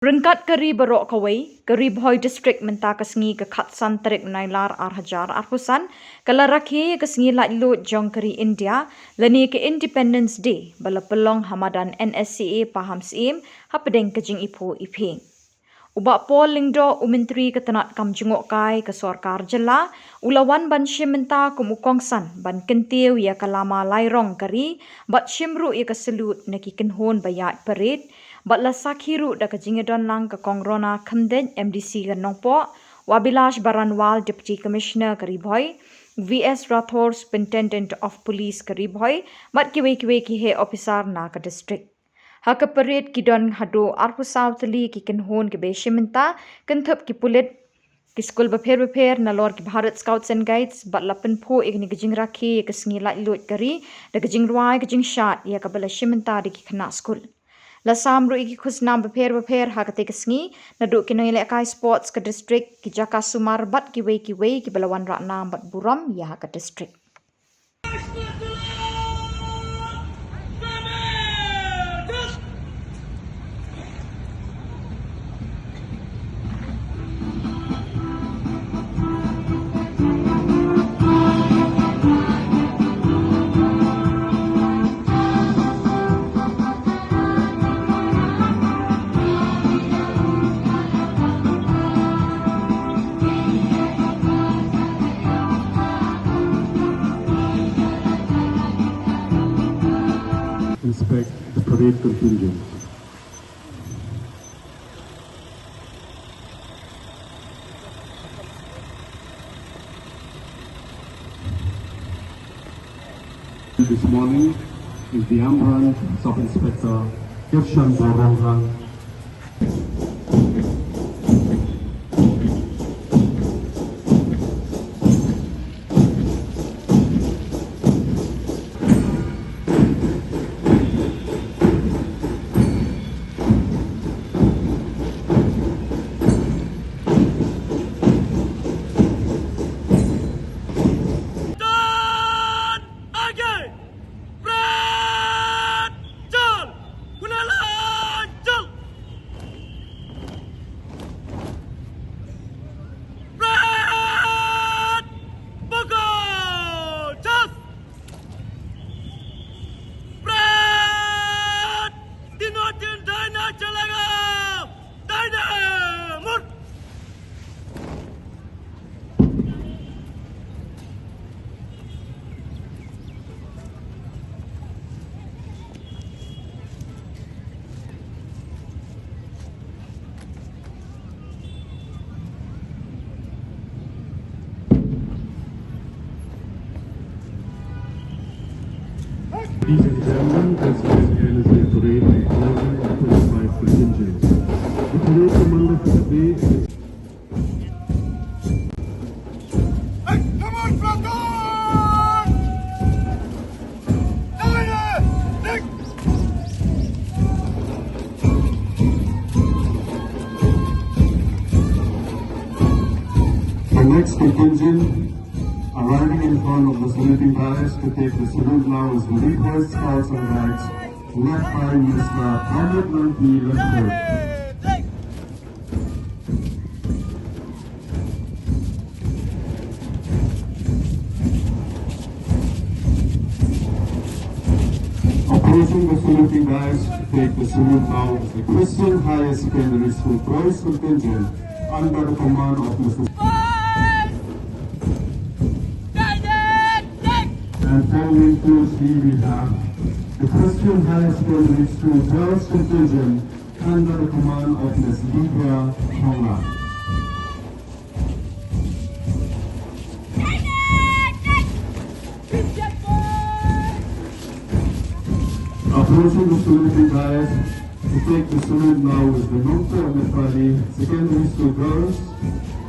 Ringkat kari barok kawai, kari Bhoi district menta ke Sngi ke khatsan tarik nailar arhajar arhusan, Jingrakhe ke Sngi Laitluid jong kari India, lani ke Independence Day, bala pelong hamadan NSCA paham sim, hapedeng ke jing ipo iping. Ubak Paul lingdo umentri ke tenat kam jengok kai ke Khuborjylla, ulawan ban shim menta kumukong san, ban kentiu ya kalama lairong kari, bat shimru ya keselut neki kenhon bayat perit, bat la sakhiru da ke jingedon lang ke kongrona khamden MDC ke nongpo, wabilash baranwal Deputy Commissioner ke Bhoi, VS Rathor Superintendent of Police ke Bhoi, bat kiwe-kiwe kihe officer na ke district. Haka perit kidon hado arpusaw tali ki kenhon ke beshiminta kenthap ki pulit ki skul beper nalor ki Bharat Scouts and Guides bat lapen po igni ke Jingrakhe ke Sngi Laitluid kari da ke Jingruai ke Jingshat ya ke bala shiminta di ki kena skul. La samru iki khusnam beper hakate ke Sngi nadu ki noile kai sports ke district ki Jaka Sumar bat ki wei ki balawan raknam bat buram ya ke district. Inspect the parade contingent. This morning is the Amran Sub-Inspector Shongkun. Ladies and gentlemen, this is the parade of 25 contingents. The parade commander for the day is the next contingent arriving in front of the saluting barracks to take the salute now is the Bhoi Scouts and Guides, led by Minister Laitluid. Approaching the saluting barracks to take the salute now is the Christian Higher Secondary School Boys contingent under the command of Mr. And following closely we have the Christian High Secondary School Girls Contingent under the command of Ms. Samla. Approaching the saluting dais to take the salute now is the Nokta Nepali Secondary School Girls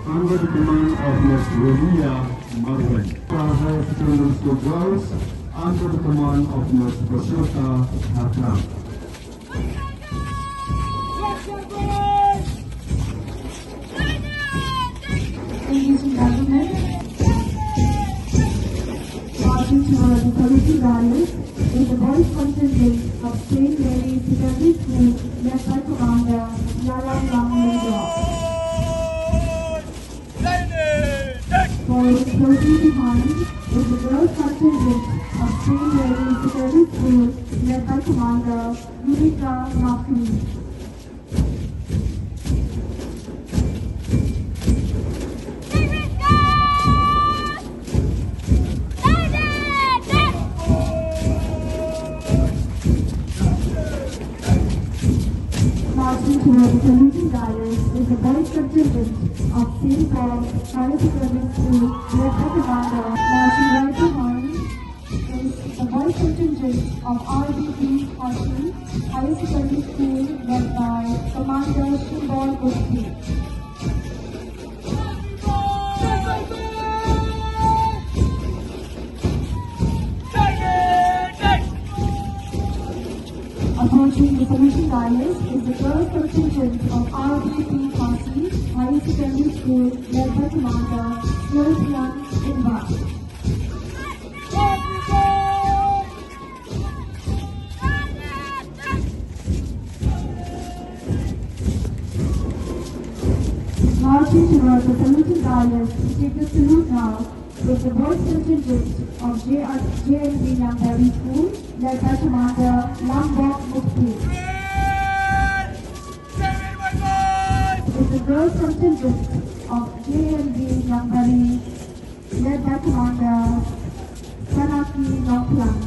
under the command of Ms. Rolia Marwan. Higher Secondary School Girls under the command of Ms. Bashota Hakam. Ladies and gentlemen, marching towards the committee rally is the Bhoi contingent of State Lady Secondary School led by Commander Shillong. closely behind is the girls' contingent of St. Mary's Secondary School led by Commander Jingrakhe. Marching toward the saluting dais is the boys' contingent of St. Paul's Higher Secondary School led by Commander. Marching right behind is the boys' contingent of RBP Higher Secondary School led by Commander Khuborjylla. Approaching the saluting dais is the girls' contingent of RBP Higher Secondary School led by Commander Shillong. Marching toward the saluting dais to take the salute now is the boys' contingent of JNB Lamberry School led by Commander Mukti. Is the girls' contingent of JNB Lamberry led by Commander Sanaki Noklang.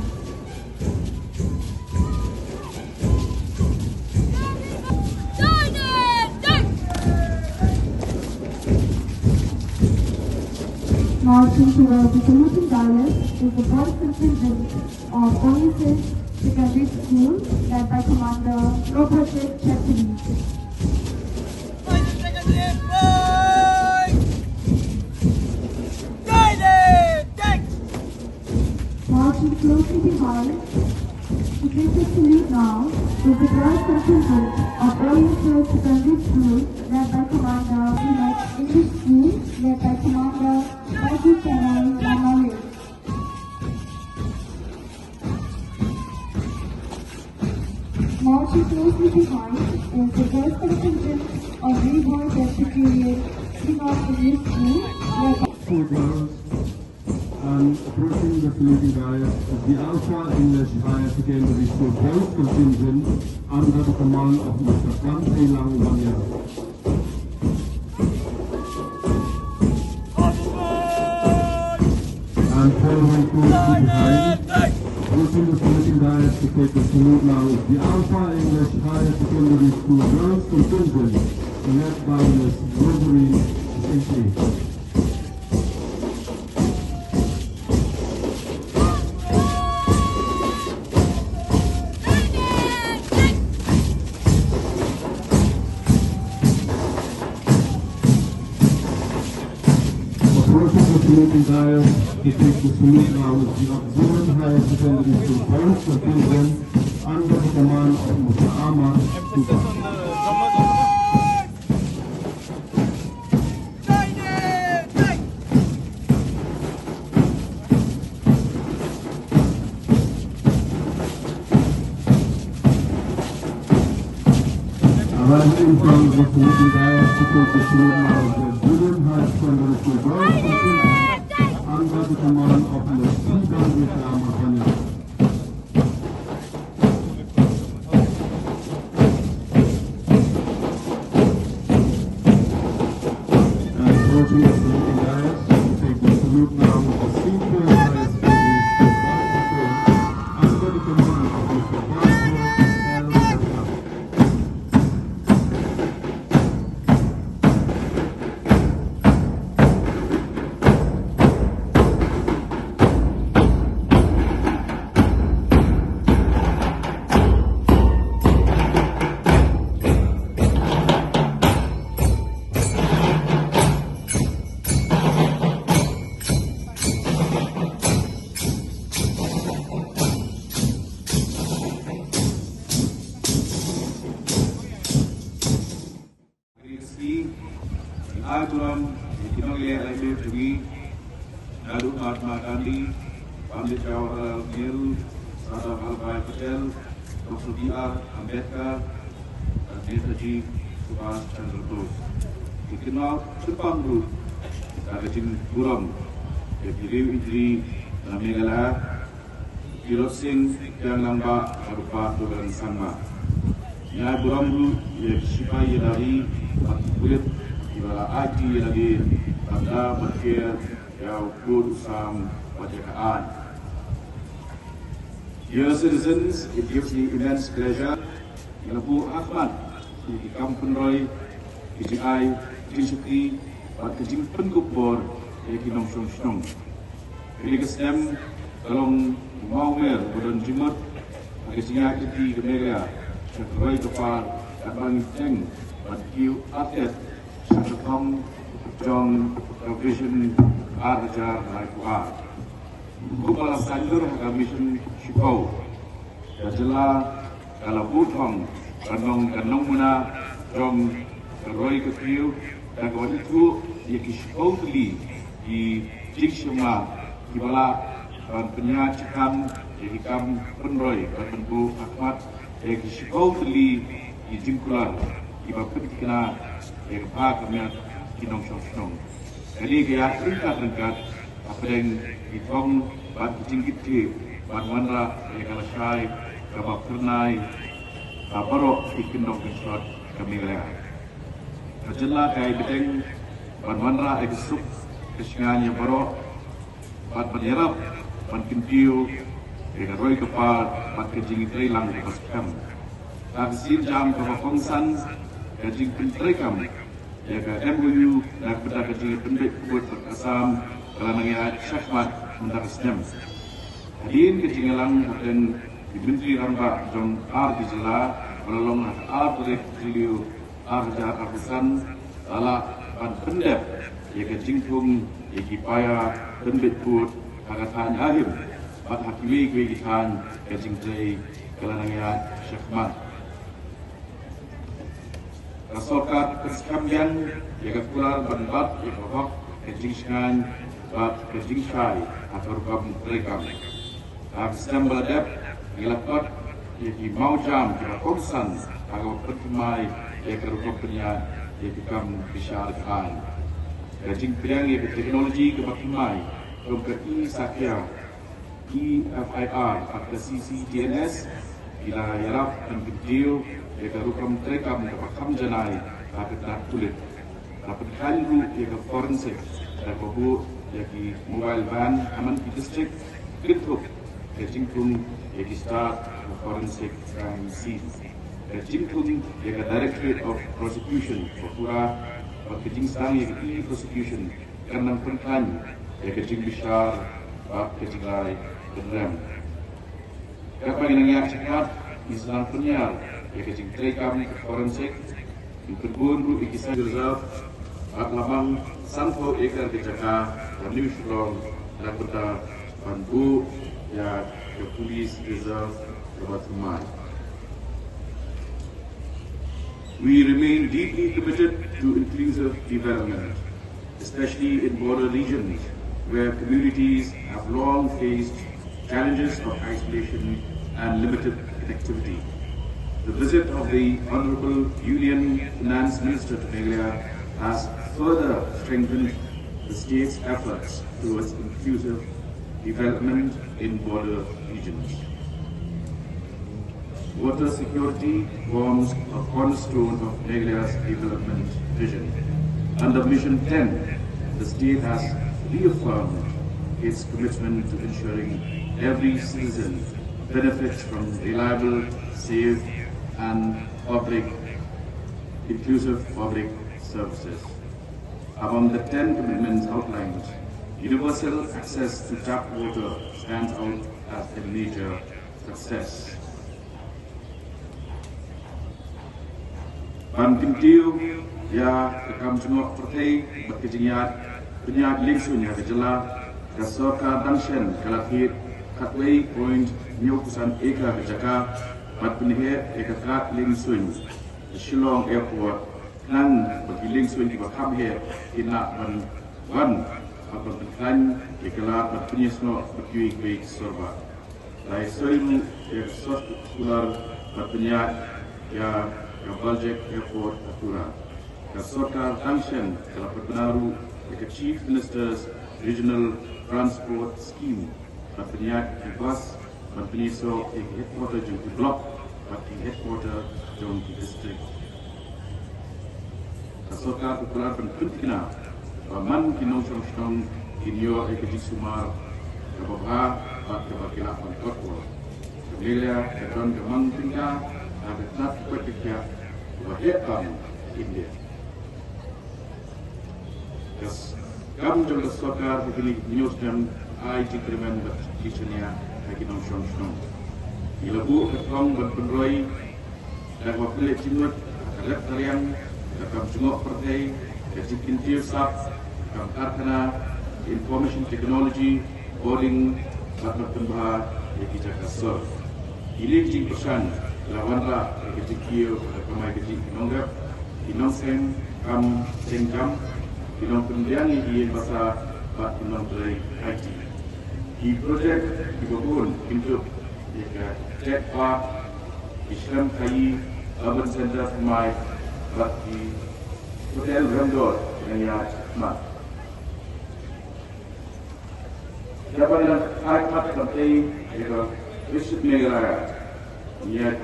Marching toward the saluting dais is the boys' contingent of Oasis Secondary School led by Commander Khuborjylla. Marching closely behind to give the salute now is the girls' contingent of Oasis Secondary School led by Commander English School led by Commander Marching closely behind is the girls' contingent of Bhoi Presbyterian English School led by Four girls, and approaching the saluting dais is the Alpha English Higher Secondary School boys contingent under the command of Mr. Lang Wanya. And following closely behind, approaching the saluting dais to take the salute now is the Alpha English Higher Secondary School girls contingent led by Ms. Sngi. Approaching the saluting dais to take the salute now is the Auxiliary Higher Secondary School boys contingent under the command of Mr. Ahmad Khubor. Arriving in front of the saluting dais to take the salute now is the Junior High Secondary School boys contingent under the command of Mr. Ahmad. Approaching the saluting dais to take the salute now with the Senior High Secondary School under the command of Mr. Bhoi. Aturan, Laitluid Nadu Mahatma Gandhi, Pandit Jawaharlal Nehru, Sardar Vallabhbhai Patel, Dr. B.R. Ambedkar, dan Netaji Subhash Chandra Bose. Dikenal Jepang Group, dari Jing Guram, Kiriu Idri Meghalaya Kirosing yang lamba berupa tulen Samla. Nyai Burambu yang sipai dari kulit ibala aji lagi pada berkir yang berusaha wajahaan. Dear citizens, it gives me immense pleasure yang Abu Ahmad di Kampung Roy, KJI, Jingrakhe, pada Jingpen Khubor, yang kinong Shongkun. Ini kesem kalong mau mer bodon jimat agaknya di Meghalaya sebagai kepala abang ceng bagi atlet Shongkun Jong Vision Arjar Laitluid. Kepala Sandur Mission Shikau. Jela kalau butong kanong muna Jong Roy Kepiu dan kalau itu yang Shikau tuli di Jingrakhe ibala penyajikan jadi kam penroy penbu Ahmad yang Shikau tuli di Jingkular iba petikna yang pak kami kinong Shongkun. Jadi kaya ringkat apa yang ditong bat jinggit ke bat wanra yang kalasai kabak ternai kabaro ikinong kisot kami lea. Kajela kaya beteng bat wanra eksup kesengannya baro bat menyerap bat kintiu dengan roy kepal bat kejingit lang lepas kam. Taksir jam kepakongsan kejing pentrekam ya ke NEHU nak benda kejing pendek buat berkasam kalau nangya syahmat mendak senyum. Hadirin kejingalang dan di Menteri Ramba Jong di Jela melalui Arek Jiliu Arjar Abusan ala ban pendek ya kejingtung ya kipaya pendek buat kagatan ahim bat hakimi kegiatan kejing jai kalau nangya syahmat. Rasulkat kesekamian yang kepular banbat yang bahwa kejingsan bat kejingshai atau rukam mereka. Sedang beladap gilapot yang mau jam kira konsan agak pertumai yang kerukam penyak yang become besar kain. Kejing pedang yang teknologi kebatimai ke sakya EFIR atau CCDNS bila yarap dan video yang kerukam mereka mendapat janai dapat nak tulis dapat kalu yang forensik dan bahu yang mobile van aman di distrik gitu kejingkung yang start forensik crime scene kejingkung yang Directorate of Prosecution Pura kejingstang yang prosecution karena perkan yang kejing besar kejinglai dan kapag nangyari cepat Islam penyar yang kejing terekam forensik yang terburu ikisan reserve at lamang 10 ekar kejaka dan Shillong dan benda bantu ya ke polis reserve kebat rumah. We remain deeply committed to inclusive development, especially in border regions where communities have long faced challenges of isolation and limited connectivity. The visit of the Honourable Union Finance Minister to Meghalaya has further strengthened the state's efforts towards inclusive development in border regions. Water security forms a cornerstone of Meghalaya's development vision. Under Mission 10, the state has reaffirmed its commitment to ensuring every citizen benefits from reliable, safe, and inclusive public services. Among the 10 commitments outlined, universal access to tap water stands out as a major success. Bantintiu ya rekam jengok pertai berkejingat penyat lingsunya kejela kasorka dangshen kalakit katway point nyukusan eka kejaka bat penhe eka kat lingsun Shillong airport nang bagi lingsun di bakam he ina ban apa penkan eka bat penyesno bagi baik sorba lai soilu ya sort ular bat penyat ya Khubor airport atura kasorka dangshen kalau berpenaruh the Chief Minister's Regional Transport Scheme, Patniak Bus, Patniso, headquarter Jungki Block, Patni headquarter Jungki District. Kasoka Popular Pentuntina, Baman Kinong Shongkun, Kinyo Ekajik Sumar, Kababha, Bakabakila Pankotwo, Kamelia, Kadon Gamang Tinga, Agatnat Patikia, Wahekam, India. Yes, Gam Jung Sokar, Hili News Dem, I Jingrakhe, Kishania, Hakinong Shongkun. Ilabu Katong Banpunroi, dan Wapilek Jimut, Kalet Tariang, Kakam Jungok Partai, Kajikin Tirsap, Kakam Arkana, Information Technology, Boarding, Batmat Pembaha, Yakijaka Sur. Ilik Jing Persan, Lawanra, Yakijikio, Kamai Kajik Nonggap, Kinong Seng, Kam Seng Jam, Kinong Pendiangi di Bahasa Bat Kinong Terai Haji. Di projek dibangun untuk Jet Park, Islam Kai, Urban Center Semai, di Hotel Ramdor dengan Mat. Dapat dalam Mat Sampai itu Visit Meghalaya. Ia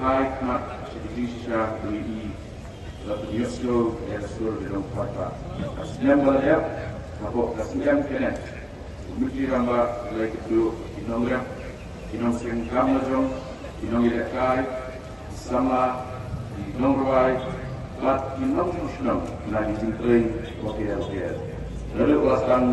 Mat seperti sisa beli UNESCO dan seluruh dalam kota. Asliam balaya, kapok asliam kena. Mesti ramba lagi tu Kinongram, Kinong Seng Kamajong, Kinong Ilakai, Samla, Kinong Rawai, Bat Kinong Shillong, lagi Jingrakhe, okey. Lalu kelaskan.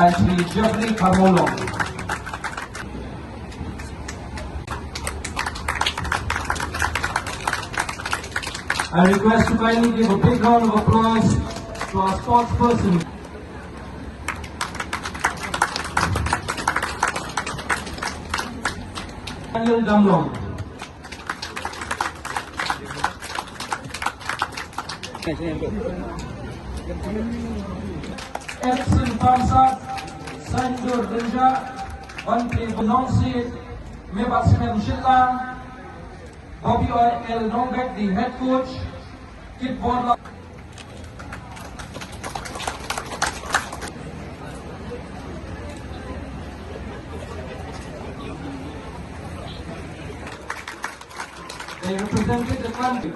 and Sri Jeffrey Carmolo. I request to kindly give a big round of applause to our sportsperson. Daniel Damlong. Edson Pamsat, Sanjur Renja, Bantri Bunongsi, Meghalaya Shillong, Bobby L. Nongbek, the head coach, Khubor. They represented the country.